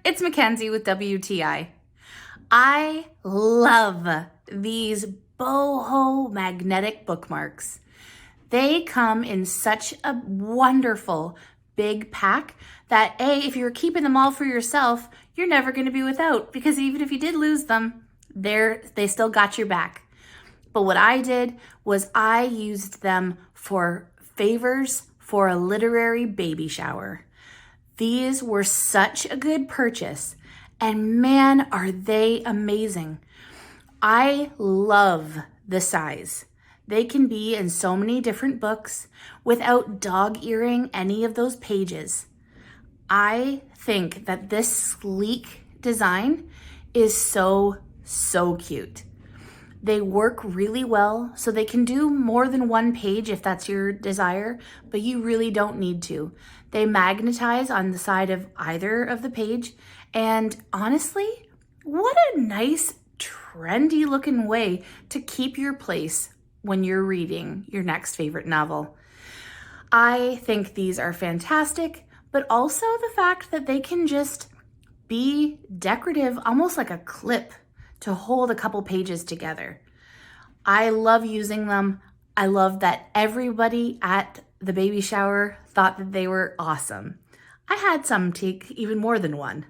It's Mackenzie with WTI. I love these boho magnetic bookmarks. They come in such a wonderful big pack that if you're keeping them all for yourself, you're never going to be without, because even if you did lose them, they still got your back. But what I did was I used them for favors for a literary baby shower. These were such a good purchase, and man, are they amazing. I love the size. They can be in so many different books without dog-earing any of those pages. I think that this sleek design is so cute. They work really well, so they can do more than one page if that's your desire, but you really don't need to. They magnetize on the side of either of the page, and honestly, what a nice, trendy looking way to keep your place when you're reading your next favorite novel. I think these are fantastic, but also the fact that they can just be decorative, almost like a clip to hold a couple pages together. I love using them. I love that everybody at the baby shower thought that they were awesome. I had some take even more than one.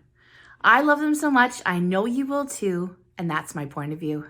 I love them so much. I know you will too, and that's my point of view.